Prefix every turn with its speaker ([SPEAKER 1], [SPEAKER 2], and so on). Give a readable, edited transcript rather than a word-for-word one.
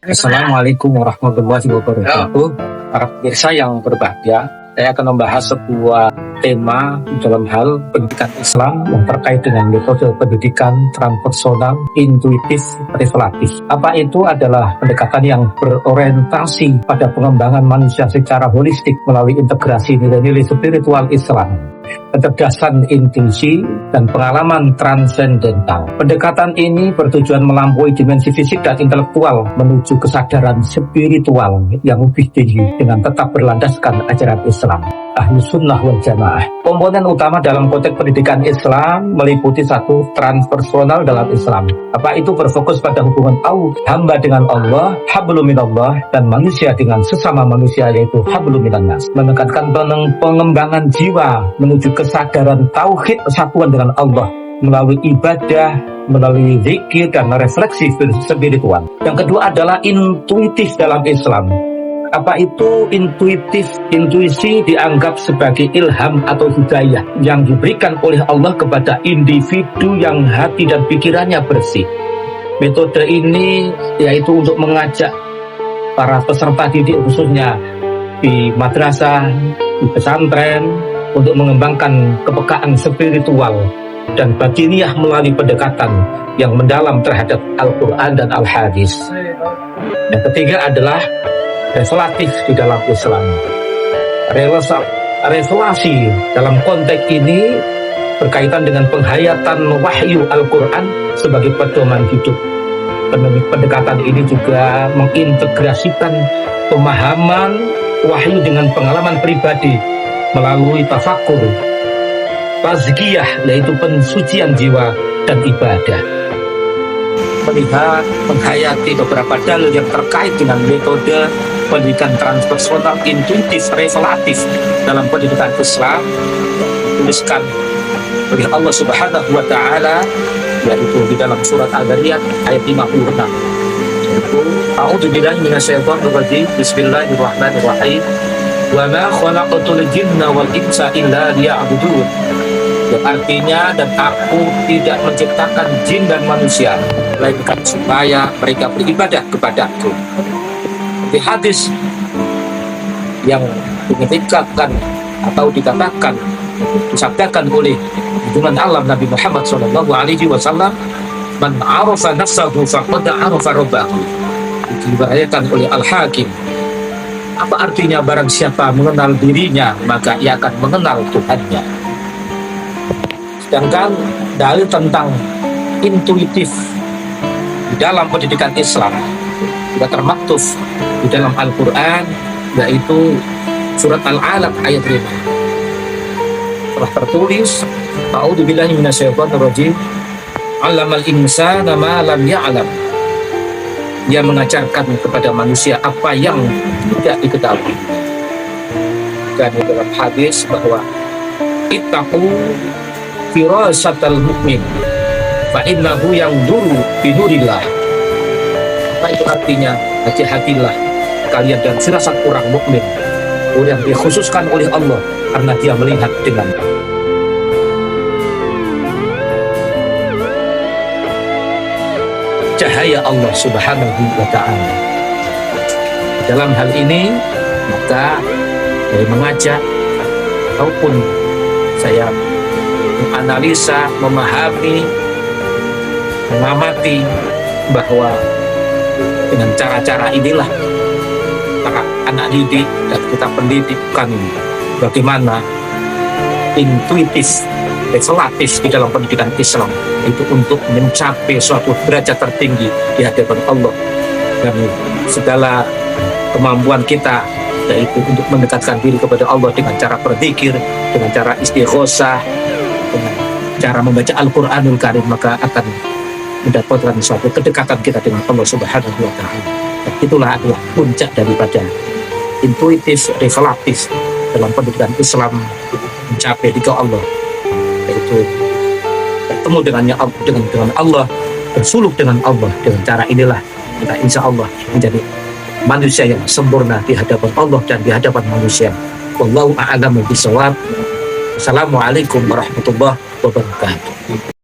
[SPEAKER 1] Assalamualaikum warahmatullahi wabarakatuh. Para pemirsa yang berbahagia, saya akan membahas sebuah tema dalam hal pendidikan Islam yang terkait dengan metode pendidikan transpersonal, intuitif, revelatif. Apa itu? Adalah pendekatan yang berorientasi pada pengembangan manusia secara holistik melalui integrasi nilai-nilai spiritual Islam, kecerdasan intuisi, dan pengalaman transendental. Pendekatan ini bertujuan melampaui dimensi fisik dan intelektual menuju kesadaran spiritual yang lebih tinggi dengan tetap berlandaskan ajaran Islam, Ahlus Sunnah wal Jamaah. Komponen utama dalam konteks pendidikan Islam meliputi satu, transpersonal dalam Islam. Apa itu? Berfokus pada hubungan hamba dengan Allah, hablum minallah, dan manusia dengan sesama manusia, yaitu hablum minannas. Menekankan pengembangan jiwa menuju kesadaran tauhid persatuan dengan Allah melalui ibadah, melalui zikir, dan refleksi spiritual. Yang kedua adalah intuitif dalam Islam. Apa itu intuitif? Intuisi dianggap sebagai ilham atau hidayah yang diberikan oleh Allah kepada individu yang hati dan pikirannya bersih. Metode ini yaitu untuk mengajak para peserta didik, khususnya di madrasah, di pesantren, untuk mengembangkan kepekaan spiritual dan batiniah melalui pendekatan yang mendalam terhadap Al-Quran dan Al-Hadis. Yang ketiga adalah revelatif di dalam Islam. Revelasi dalam konteks ini berkaitan dengan penghayatan wahyu Al-Quran sebagai pedoman hidup. Pendekatan ini juga mengintegrasikan pemahaman wahyu dengan pengalaman pribadi melalui tafakur, tazkiyah, yaitu pensucian jiwa dan ibadah. Melihat, menghayati beberapa dalil yang terkait dengan metode pendidikan transpersonal, intuitif, revelatif dalam pendidikan Islam dituliskan oleh Allah Subhanahu wa Ta'ala, yaitu di dalam surat Al-Dariyat ayat 56. A'udzubillahi minasyaitonir rajim. Bismillahirrahmanirrahim. Wa ma khalaqatul jinna wal insa illa liya'budun. Yang artinya, dan aku tidak menciptakan jin dan manusia melainkan supaya mereka beribadah kepadaku. Di hadis yang dinyatakan atau dikatakan, disabdakan oleh junjungan alam Nabi Muhammad SAW, man arafa nafsahu faqad arafa rabbahu. Diriwayatkan oleh Al-Hakim. Apa artinya? Barang siapa mengenal dirinya, maka ia akan mengenal Tuhannya. Sedangkan dalil tentang intuitif di dalam pendidikan Islam juga termaktub di dalam Al-Quran, yaitu surat Al-Alaq ayat 5. Telah tertulis, A'udzubillahi minasyaitonir rajim. 'Allamal insana ma lam ya'lam. Dia mengajarkan kepada manusia apa yang tidak diketahui. Dan di dalam hadis bahwa ittaqu firasatal mu'min fa innahu yanzuru bi nurillah. Apa itu artinya? Hati-hatilah kalian dan firasat orang mukmin, yang dikhususkan oleh Allah karena dia melihat dengan cahaya Allah Subhanahu wa Ta'ala. Dalam hal ini, maka saya mengajak ataupun saya menganalisa, memahami, mengamati bahwa dengan cara-cara inilah para anak didik dan kita pendidikkan bagaimana intuitif, revelatif di dalam pendidikan Islam itu untuk mencapai suatu derajat tertinggi di hadapan Allah, dan segala kemampuan kita yaitu untuk mendekatkan diri kepada Allah dengan cara berzikir, dengan cara istighosah, dengan cara membaca Al-Quranul Karim, maka akan mendapatkan suatu kedekatan kita dengan Allah Subhanahu wa Ta'ala. Dan itulah adalah puncak daripada intuitif, revelatif dalam pendidikan Islam mencapai ridha Allah, yaitu bertemu dengan Allah, bersuluk dengan Allah. Dengan cara inilah kita insya Allah menjadi manusia yang sempurna di hadapan Allah dan di hadapan manusia. Wallahu a'lamu bishawab. Assalamualaikum warahmatullahi wabarakatuh.